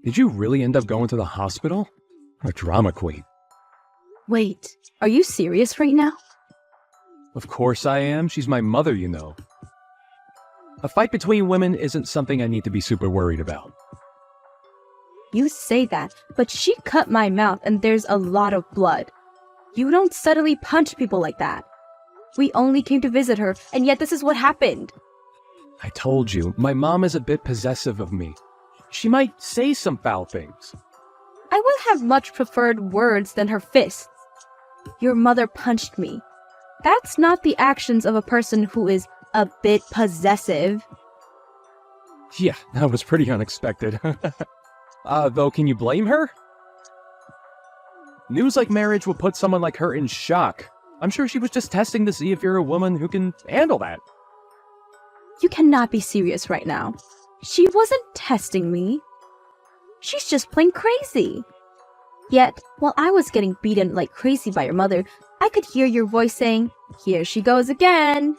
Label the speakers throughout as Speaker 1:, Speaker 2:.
Speaker 1: Did you really end up going to the hospital? A drama queen.
Speaker 2: Wait, are you serious right now?
Speaker 1: Of course I am. She's my mother, you know. A fight between women isn't something I need to be super worried about.
Speaker 2: You say that, but she cut my mouth and there's a lot of blood. You don't suddenly punch people like that. We only came to visit her, and yet this is what happened.
Speaker 1: I told you, my mom is a bit possessive of me. She might say some foul things.
Speaker 2: I would have much preferred words than her fists. Your mother punched me. That's not the actions of a person who is a bit possessive.
Speaker 1: Yeah, that was pretty unexpected. Though, can you blame her? News like marriage will put someone like her in shock. I'm sure she was just testing to see if you're a woman who can handle that.
Speaker 2: You cannot be serious right now. She wasn't testing me. She's just plain crazy. Yet, while I was getting beaten like crazy by your mother, I could hear your voice saying, "Here she goes again."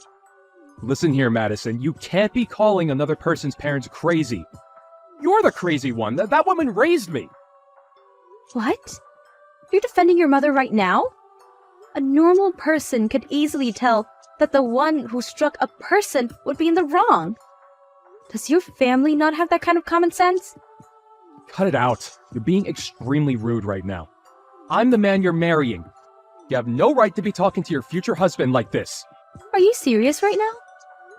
Speaker 1: Listen here, Madison, you can't be calling another person's parents crazy. You're the crazy one. That woman raised me.
Speaker 2: What? You're defending your mother right now? A normal person could easily tell that the one who struck a person would be in the wrong. Does your family not have that kind of common sense?
Speaker 1: Cut it out. You're being extremely rude right now. I'm the man you're marrying. You have no right to be talking to your future husband like this.
Speaker 2: Are you serious right now?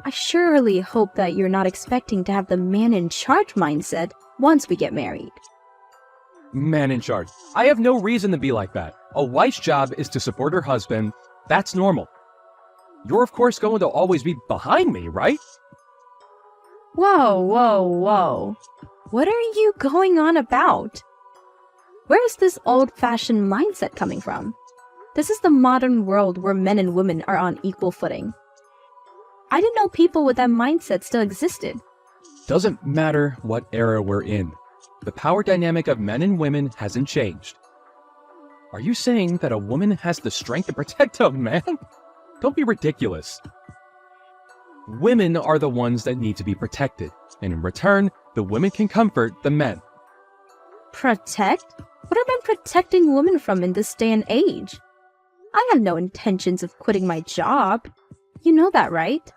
Speaker 2: I surely hope that you're not expecting to have the man in charge mindset once we get married.
Speaker 1: Man in charge. I have no reason to be like that. A wife's job is to support her husband. That's normal. You're of course going to always be behind me, right?
Speaker 2: Whoa, whoa, whoa. What are you going on about? Where is this old-fashioned mindset coming from? This is the modern world where men and women are on equal footing. I didn't know people with that mindset still existed.
Speaker 1: Doesn't matter what era we're in. The power dynamic of men and women hasn't changed. Are you saying that a woman has the strength to protect a man? Don't be ridiculous. Women are the ones that need to be protected, and in return, the women can comfort the men.
Speaker 2: Protect? What are men protecting women from in this day and age? I have no intentions of quitting my job. You know that, right?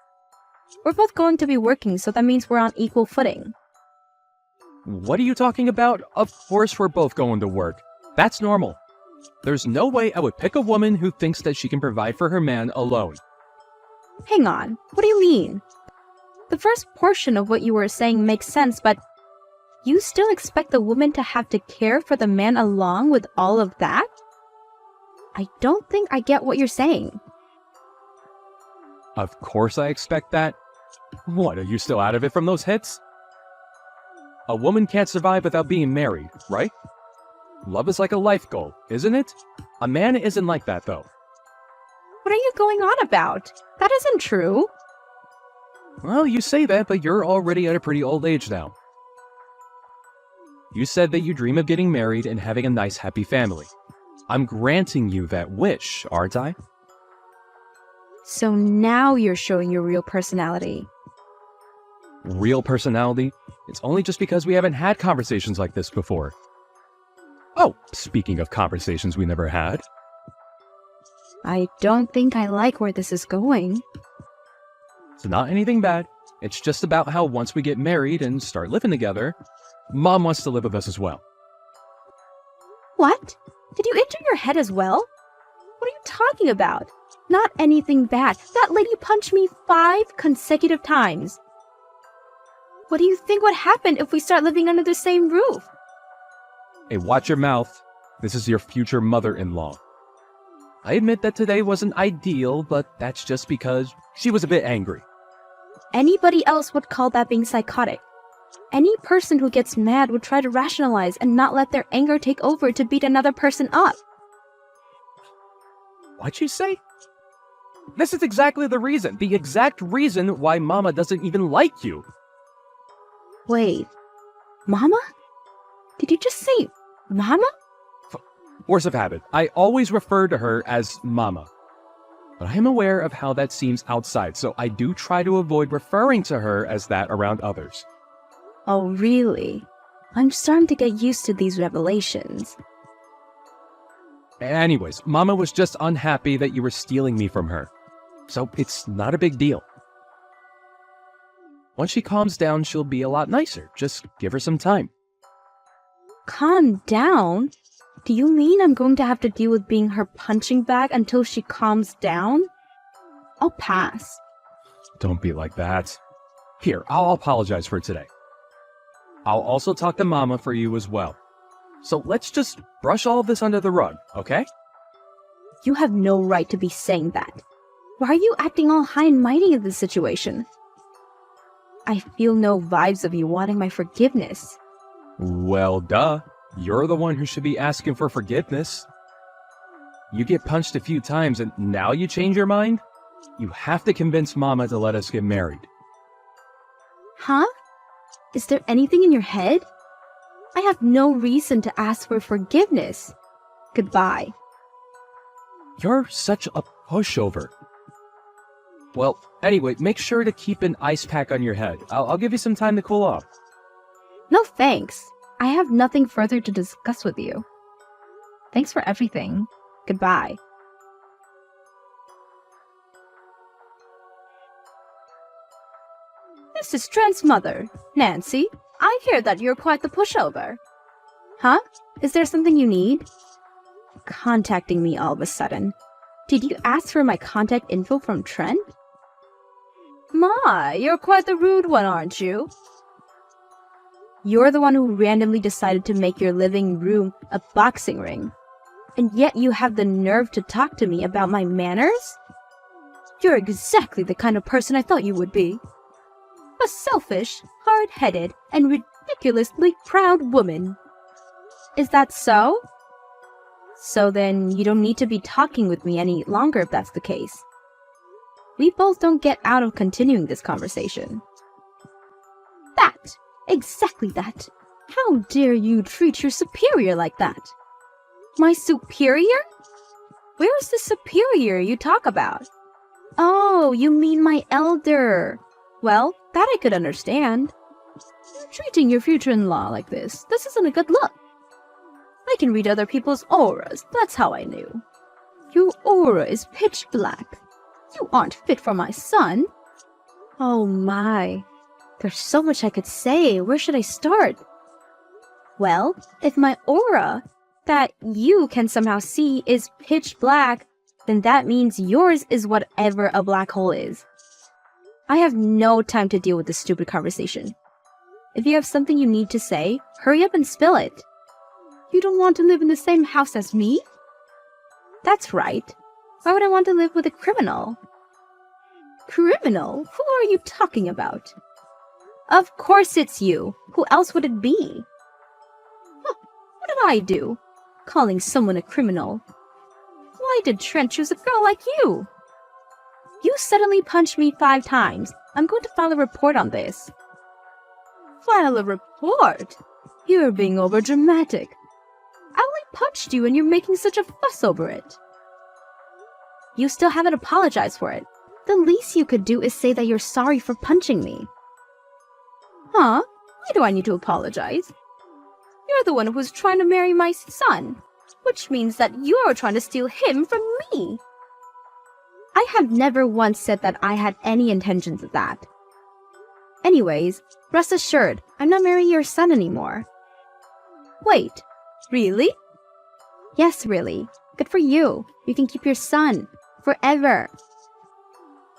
Speaker 2: We're both going to be working, so that means we're on equal footing.
Speaker 1: What are you talking about? Of course we're both going to work. That's normal. There's no way I would pick a woman who thinks that she can provide for her man alone.
Speaker 2: Hang on, what do you mean? The first portion of what you were saying makes sense, but you still expect the woman to have to care for the man along with all of that? I don't think I get what you're saying.
Speaker 1: Of course I expect that. What, are you still out of it from those hits? A woman can't survive without being married, right? Love is like a life goal, isn't it? A man isn't like that, though.
Speaker 2: What are you going on about? That isn't true.
Speaker 1: Well, you say that, but you're already at a pretty old age now. You said that you dream of getting married and having a nice, happy family. I'm granting you that wish, aren't I?
Speaker 2: So now you're showing your real personality.
Speaker 1: Real personality? It's only just because we haven't had conversations like this before. Oh, speaking of conversations we never had.
Speaker 2: I don't think I like where this is going.
Speaker 1: It's not anything bad. It's just about how once we get married and start living together, Mom wants to live with us as well.
Speaker 2: What? Did you injure your head as well? What are you talking about? Not anything bad. That lady punched me 5 consecutive times. What do you think would happen if we start living under the same roof?
Speaker 1: Hey, watch your mouth. This is your future mother-in-law. I admit that today wasn't ideal, but that's just because she was a bit angry.
Speaker 2: Anybody else would call that being psychotic. Any person who gets mad would try to rationalize and not let their anger take over to beat another person up.
Speaker 1: What'd you say? This is exactly the exact reason why Mama doesn't even like you.
Speaker 2: Wait, Mama? Did you just say Mama?
Speaker 1: Force of habit. I always refer to her as Mama. But I am aware of how that seems outside, so I do try to avoid referring to her as that around others.
Speaker 2: Oh, really? I'm starting to get used to these revelations.
Speaker 1: Anyways, Mama was just unhappy that you were stealing me from her. So it's not a big deal. Once she calms down, she'll be a lot nicer. Just give her some time.
Speaker 2: Calm down? Do you mean I'm going to have to deal with being her punching bag until she calms down? I'll pass.
Speaker 1: Don't be like that. Here, I'll apologize for today. I'll also talk to Mama for you as well. So let's just brush all of this under the rug, okay?
Speaker 2: You have no right to be saying that. Why are you acting all high and mighty in this situation? I feel no vibes of you wanting my forgiveness.
Speaker 1: Well, duh. You're the one who should be asking for forgiveness. You get punched a few times and now you change your mind? You have to convince Mama to let us get married.
Speaker 2: Huh? Is there anything in your head? I have no reason to ask for forgiveness. Goodbye.
Speaker 1: You're such a pushover. Well, anyway, make sure to keep an ice pack on your head. I'll give you some time to cool off.
Speaker 2: No thanks. I have nothing further to discuss with you. Thanks for everything. Goodbye. This is Trent's mother, Nancy. I hear that you're quite the pushover. Huh? Is there something you need? Contacting me all of a sudden. Did you ask for my contact info from Trent? My, you're quite the rude one, aren't you? You're the one who randomly decided to make your living room a boxing ring. And yet you have the nerve to talk to me about my manners? You're exactly the kind of person I thought you would be. A selfish, hard-headed, and ridiculously proud woman. Is that so? So then you don't need to be talking with me any longer if that's the case. We both don't get out of continuing this conversation. That! Exactly that! How dare you treat your superior like that? My superior? Where's the superior you talk about? Oh, you mean my elder. Well, that I could understand. Treating your future-in-law like this isn't a good look. I can read other people's auras, that's how I knew. Your aura is pitch black. You aren't fit for my son. Oh my. There's so much I could say. Where should I start? Well, if my aura, that you can somehow see, is pitch black, then that means yours is whatever a black hole is. I have no time to deal with this stupid conversation. If you have something you need to say, hurry up and spill it. You don't want to live in the same house as me? That's right. Why would I want to live with a criminal? Criminal? Who are you talking about? Of course it's you. Who else would it be? Huh, what did I do? Calling someone a criminal. Why did Trent choose a girl like you? You suddenly punched me 5 times. I'm going to file a report on this. File a report? You're being overdramatic. I only punched you and you're making such a fuss over it. You still haven't apologized for it. The least you could do is say that you're sorry for punching me. Huh? Why do I need to apologize? You're the one who's trying to marry my son, which means that you're trying to steal him from me. I have never once said that I had any intentions of that. Anyways, rest assured, I'm not marrying your son anymore. Wait, really? Yes, really. Good for you. You can keep your son. Forever.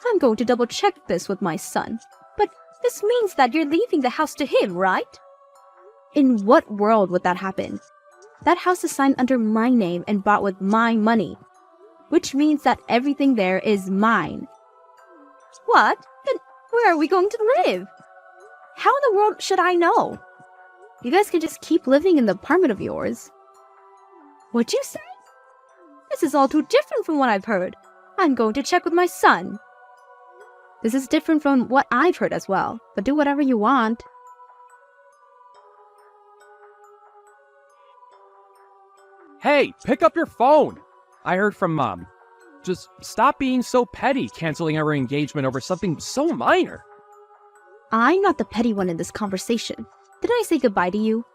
Speaker 2: I'm going to double check this with my son. But this means that you're leaving the house to him, right? In what world would that happen? That house is signed under my name and bought with my money. Which means that everything there is mine. What? Then where are we going to live? How in the world should I know? You guys can just keep living in the apartment of yours. What'd you say? This is all too different from what I've heard. I'm going to check with my son. This is different from what I've heard as well, but do whatever you want.
Speaker 1: Hey, pick up your phone! I heard from Mom. Just stop being so petty, canceling our engagement over something so minor.
Speaker 2: I'm not the petty one in this conversation. Did I say goodbye to you?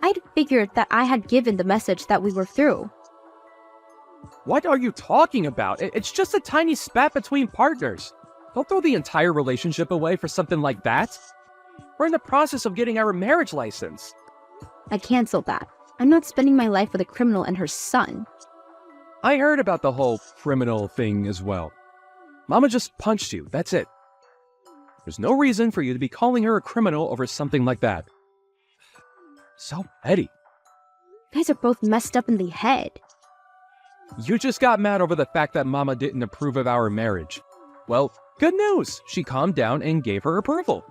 Speaker 2: I'd figured that I had given the message that we were through.
Speaker 1: What are you talking about? It's just a tiny spat between partners. Don't throw the entire relationship away for something like that. We're in the process of getting our marriage license.
Speaker 2: I canceled that. I'm not spending my life with a criminal and her son.
Speaker 1: I heard about the whole criminal thing as well. Mama just punched you, that's it. There's no reason for you to be calling her a criminal over something like that. So petty.
Speaker 2: You guys are both messed up in the head.
Speaker 1: You just got mad over the fact that Mama didn't approve of our marriage. Well, good news. She calmed down and gave her approval.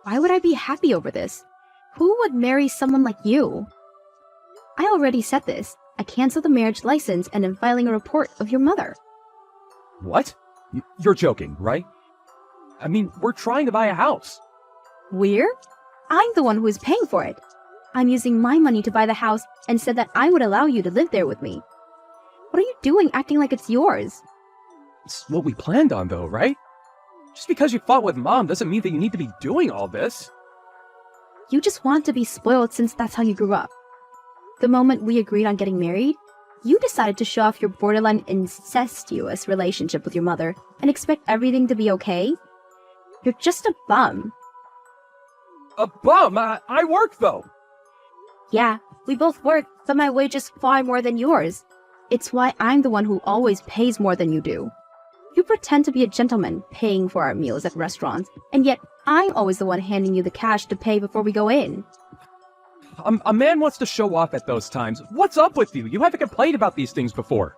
Speaker 2: Why would I be happy over this? Who would marry someone like you? I already said this. I canceled the marriage license and am filing a report of your mother.
Speaker 1: What? You're joking, right? I mean, we're trying to buy a house.
Speaker 2: We're? I'm the one who is paying for it. I'm using my money to buy the house and said that I would allow you to live there with me. What are you doing acting like it's yours?
Speaker 1: It's what we planned on, though, right? Just because you fought with Mom doesn't mean that you need to be doing all this.
Speaker 2: You just want to be spoiled since that's how you grew up. The moment we agreed on getting married, you decided to show off your borderline incestuous relationship with your mother and expect everything to be okay? You're just a bum.
Speaker 1: A bum? I work, though.
Speaker 2: Yeah, we both work, but my wage is far more than yours. It's why I'm the one who always pays more than you do. You pretend to be a gentleman, paying for our meals at restaurants, and yet I'm always the one handing you the cash to pay before we go in.
Speaker 1: A man wants to show off at those times. What's up with you? You haven't complained about these things before.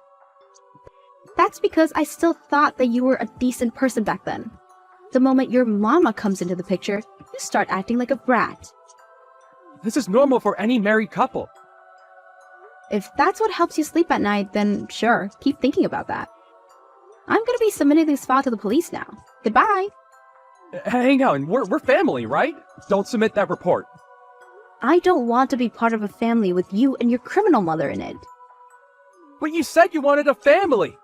Speaker 2: That's because I still thought that you were a decent person back then. The moment your mama comes into the picture, you start acting like a brat.
Speaker 1: This is normal for any married couple.
Speaker 2: If that's what helps you sleep at night, then sure, keep thinking about that. I'm gonna be submitting this file to the police now. Goodbye!
Speaker 1: Hang on, we're family, right? Don't submit that report.
Speaker 2: I don't want to be part of a family with you and your criminal mother in it.
Speaker 1: But you said you wanted a family.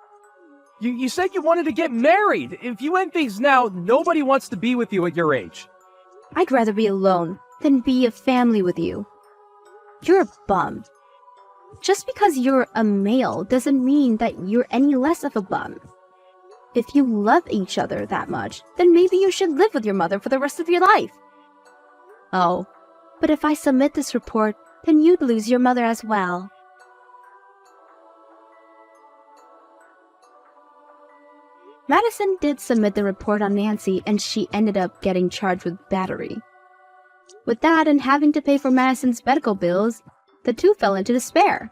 Speaker 1: You said you wanted to get married. If you end things now, nobody wants to be with you at your age.
Speaker 2: I'd rather be alone than be a family with you. You're a bum. Just because you're a male doesn't mean that you're any less of a bum. If you love each other that much, then maybe you should live with your mother for the rest of your life. Oh, but if I submit this report, then you'd lose your mother as well. Madison did submit the report on Nancy, and she ended up getting charged with battery. With that and having to pay for Madison's medical bills, the two fell into despair.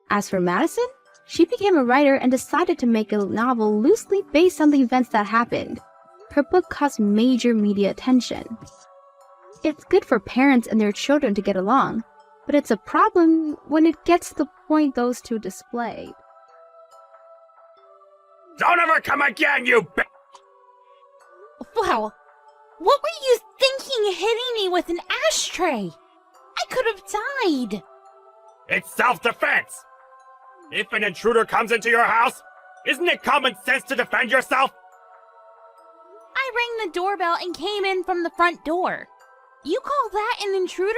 Speaker 2: As for Madison, she became a writer and decided to make a novel loosely based on the events that happened. Her book caused major media attention. It's good for parents and their children to get along, but it's a problem when it gets to the point those two displayed.
Speaker 3: Don't ever come again, you b-
Speaker 4: Wow, what were you thinking hitting me with an ashtray? I could have died.
Speaker 3: It's self-defense! If an intruder comes into your house, isn't it common sense to defend yourself?
Speaker 4: I rang the doorbell and came in from the front door. You call that an intruder?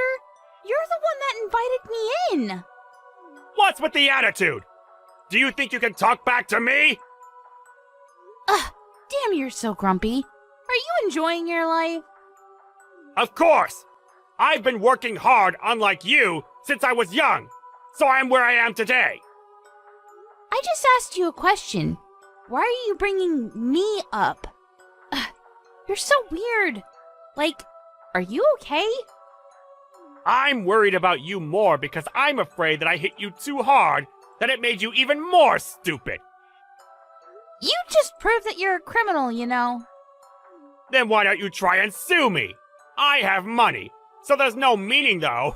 Speaker 4: You're the one that invited me in.
Speaker 3: What's with the attitude? Do you think you can talk back to me?
Speaker 4: Ugh, damn, you're so grumpy. Are you enjoying your life?
Speaker 3: Of course! I've been working hard, unlike you, since I was young, so I'm where I am today.
Speaker 4: I just asked you a question. Why are you bringing me up? Ugh, you're so weird. Like, are you okay?
Speaker 3: I'm worried about you more because I'm afraid that I hit you too hard, that it made you even more stupid.
Speaker 4: You just proved that you're a criminal, you know.
Speaker 3: Then why don't you try and sue me? I have money, so there's no meaning though.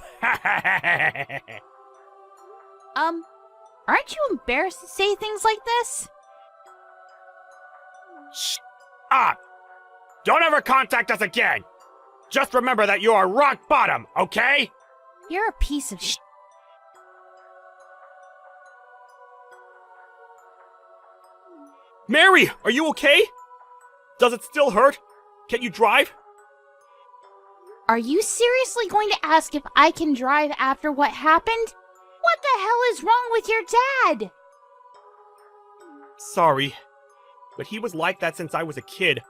Speaker 4: Aren't you embarrassed to say things like this?
Speaker 3: Shut up! Don't ever contact us again! Just remember that you are rock bottom, okay?
Speaker 4: You're a piece of shit.
Speaker 3: Mary, are you okay? Does it still hurt? Can you drive?
Speaker 4: Are you seriously going to ask if I can drive after what happened? What the hell is wrong with your dad?
Speaker 3: Sorry, but he was like that since I was a kid.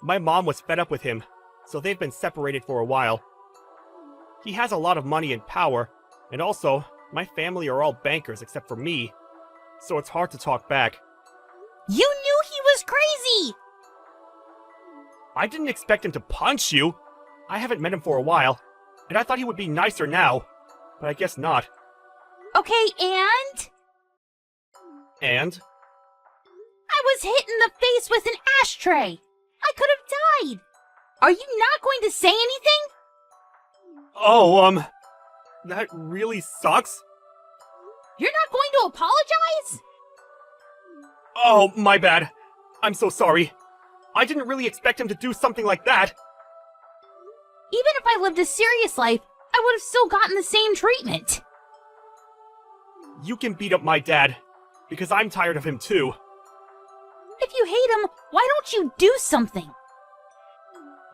Speaker 3: My mom was fed up with him, so they've been separated for a while. He has a lot of money and power, and also, my family are all bankers except for me, so it's hard to talk back.
Speaker 4: You knew he was crazy!
Speaker 3: I didn't expect him to punch you. I haven't met him for a while, and I thought he would be nicer now, but I guess not.
Speaker 4: Okay, and?
Speaker 3: And?
Speaker 4: I was hit in the face with an ashtray! I could have died! Are you not going to say anything?
Speaker 3: Oh, that really sucks.
Speaker 4: You're not going to apologize?
Speaker 3: Oh, my bad. I'm so sorry. I didn't really expect him to do something like that.
Speaker 4: Even if I lived a serious life, I would have still gotten the same treatment.
Speaker 3: You can beat up my dad, because I'm tired of him too.
Speaker 4: If you hate him, why don't you do something?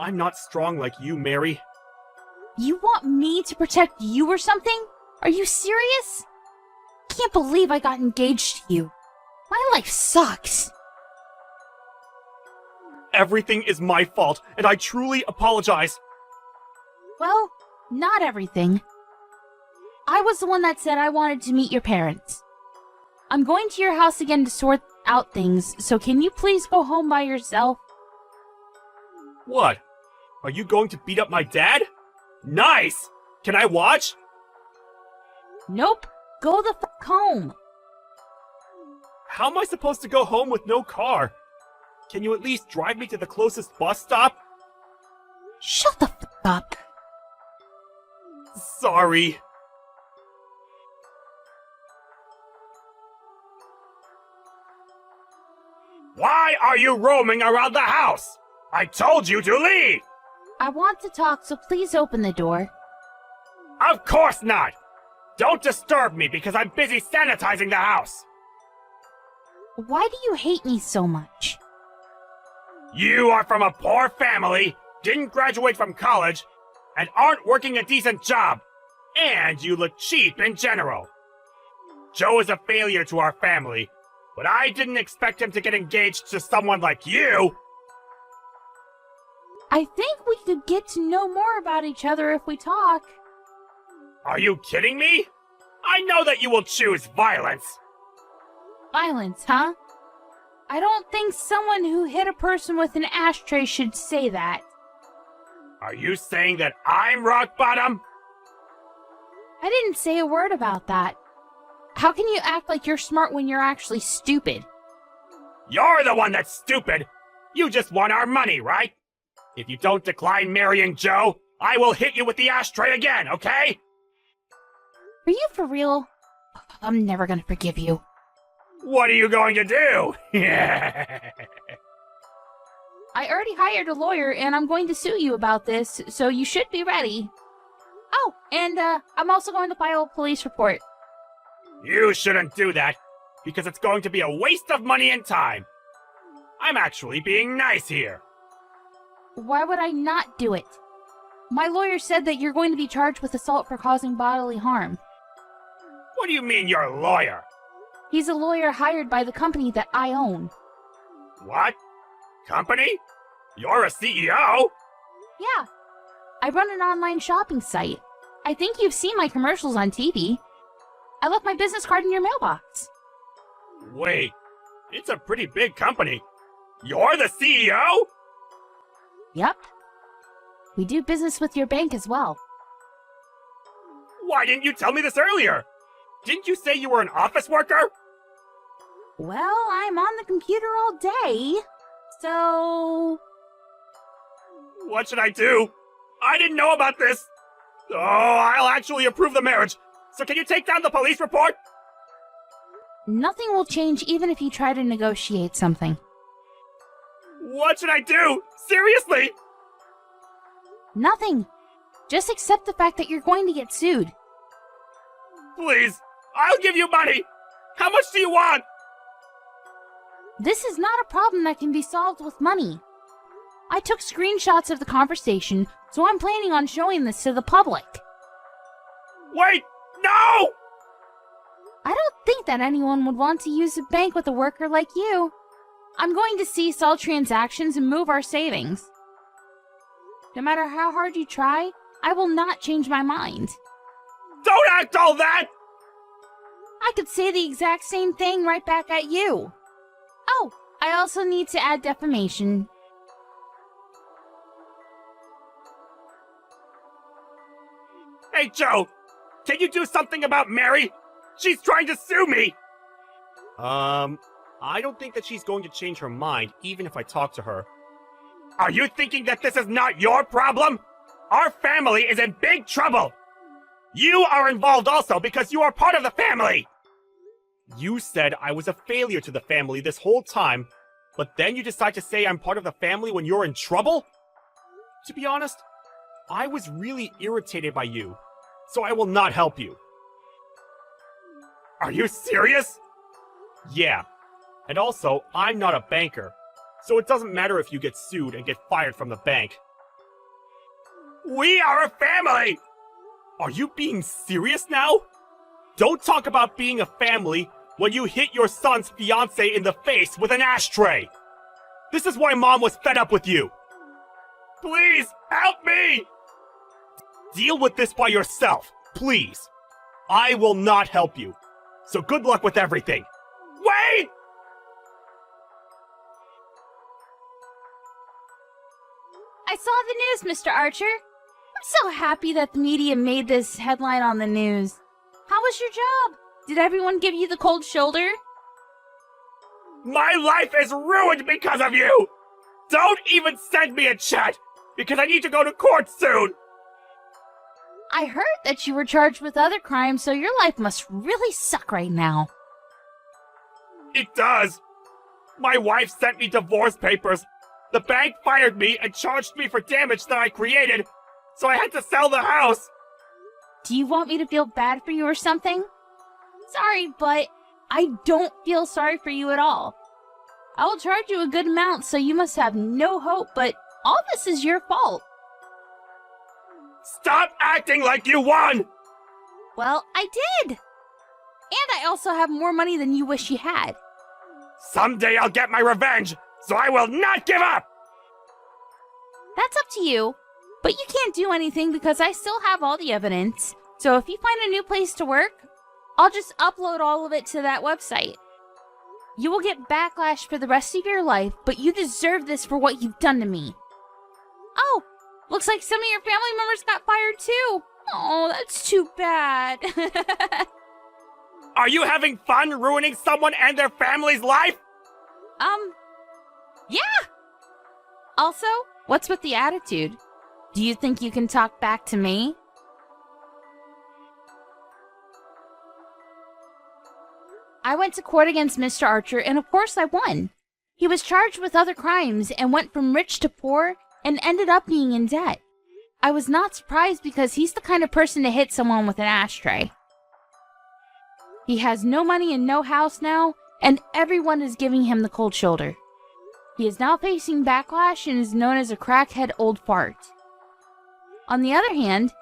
Speaker 3: I'm not strong like you, Mary.
Speaker 4: You want me to protect you or something? Are you serious? Can't believe I got engaged to you. My life sucks.
Speaker 3: Everything is my fault, and I truly apologize.
Speaker 4: Well, not everything. I was the one that said I wanted to meet your parents. I'm going to your house again to sort out things, so can you please go home by yourself?
Speaker 3: What? Are you going to beat up my dad? Nice! Can I watch?
Speaker 4: Nope. Go the f*** home.
Speaker 3: How am I supposed to go home with no car? Can you at least drive me to the closest bus stop?
Speaker 4: Shut the f*** up.
Speaker 3: Sorry. Why are you roaming around the house? I told you to leave!
Speaker 4: I want to talk, so please open the door.
Speaker 3: Of course not! Don't disturb me because I'm busy sanitizing the house!
Speaker 4: Why do you hate me so much?
Speaker 3: You are from a poor family, didn't graduate from college, and aren't working a decent job. And you look cheap in general. Joe is a failure to our family, but I didn't expect him to get engaged to someone like you!
Speaker 4: I think we could get to know more about each other if we talk.
Speaker 3: Are you kidding me? I know that you will choose violence!
Speaker 4: Violence, huh? I don't think someone who hit a person with an ashtray should say that.
Speaker 3: Are you saying that I'm rock bottom?
Speaker 4: I didn't say a word about that. How can you act like you're smart when you're actually stupid?
Speaker 3: You're the one that's stupid! You just want our money, right? If you don't decline marrying Joe, I will hit you with the ashtray again, okay?
Speaker 4: Are you for real? I'm never gonna forgive you.
Speaker 3: What are you going to do?
Speaker 4: I already hired a lawyer and I'm going to sue you about this, so you should be ready. Oh, and I'm also going to file a police report.
Speaker 3: You shouldn't do that, because it's going to be a waste of money and time. I'm actually being nice here.
Speaker 4: Why would I not do it? My lawyer said that you're going to be charged with assault for causing bodily harm.
Speaker 3: What do you mean you're a lawyer?
Speaker 4: He's a lawyer hired by the company that I own.
Speaker 3: What? Company? You're a CEO?
Speaker 4: Yeah. I run an online shopping site. I think you've seen my commercials on TV. I left my business card in your mailbox.
Speaker 3: Wait, it's a pretty big company. You're the CEO?
Speaker 4: Yep. We do business with your bank as well.
Speaker 3: Why didn't you tell me this earlier? Didn't you say you were an office worker?
Speaker 4: Well, I'm on the computer all day, so...
Speaker 3: What should I do? I didn't know about this. Oh, I'll actually approve the marriage. So can you take down the police report?
Speaker 4: Nothing will change even if you try to negotiate something.
Speaker 3: What should I do? Seriously?
Speaker 4: Nothing. Just accept the fact that you're going to get sued.
Speaker 3: Please, I'll give you money. How much do you want?
Speaker 4: This is not a problem that can be solved with money. I took screenshots of the conversation, so I'm planning on showing this to the public.
Speaker 3: Wait! No!
Speaker 4: I don't think that anyone would want to use a bank with a worker like you. I'm going to cease all transactions and move our savings. No matter how hard you try, I will not change my mind.
Speaker 3: Don't act all that!
Speaker 4: I could say the exact same thing right back at you. Oh, I also need to add defamation.
Speaker 3: Hey, Joe! Can you do something about Mary? She's trying to sue me! I don't think that she's going to change her mind, even if I talk to her. Are you thinking that this is not your problem? Our family is in big trouble! You are involved also because you are part of the family! You said I was a failure to the family this whole time, but then you decide to say I'm part of the family when you're in trouble? To be honest, I was really irritated by you, so I will not help you. Are you serious? Yeah. And also, I'm not a banker, so it doesn't matter if you get sued and get fired from the bank. We are a family! Are you being serious now? Don't talk about being a family when you hit your son's fiancée in the face with an ashtray! This is why Mom was fed up with you! Please, help me! Deal with this by yourself, please. I will not help you. So good luck with everything. Wait!
Speaker 4: I saw the news, Mr. Archer. I'm so happy that the media made this headline on the news. How was your job? Did everyone give you the cold shoulder?
Speaker 3: My life is ruined because of you! Don't even send me a chat, because I need to go to court soon!
Speaker 4: I heard that you were charged with other crimes, so your life must really suck right now.
Speaker 3: It does! My wife sent me divorce papers. The bank fired me and charged me for damage that I created, so I had to sell the house!
Speaker 4: Do you want me to feel bad for you or something? Sorry, but I don't feel sorry for you at all. I will charge you a good amount, so you must have no hope, but all this is your fault.
Speaker 3: Stop acting like you won!
Speaker 4: Well, I did! And I also have more money than you wish you had.
Speaker 3: Someday I'll get my revenge, so I will not give up!
Speaker 4: That's up to you, but you can't do anything because I still have all the evidence. So if you find a new place to work, I'll just upload all of it to that website. You will get backlash for the rest of your life, but you deserve this for what you've done to me. Oh, looks like some of your family members got fired too. Oh, that's too bad.
Speaker 3: Are you having fun ruining someone and their family's life?
Speaker 4: Yeah. Also, what's with the attitude? Do you think you can talk back to me? I went to court against Mr. Archer, and of course I won. He was charged with other crimes and went from rich to poor and ended up being in debt. I was not surprised because he's the kind of person to hit someone with an ashtray. He has no money and no house now, and everyone is giving him the cold shoulder. He is now facing backlash and is known as a crackhead old fart. On the other hand,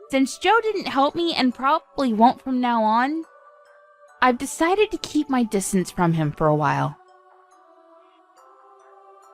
Speaker 4: since Joe didn't help me and probably won't from now on, I've decided to keep my distance from him for a while.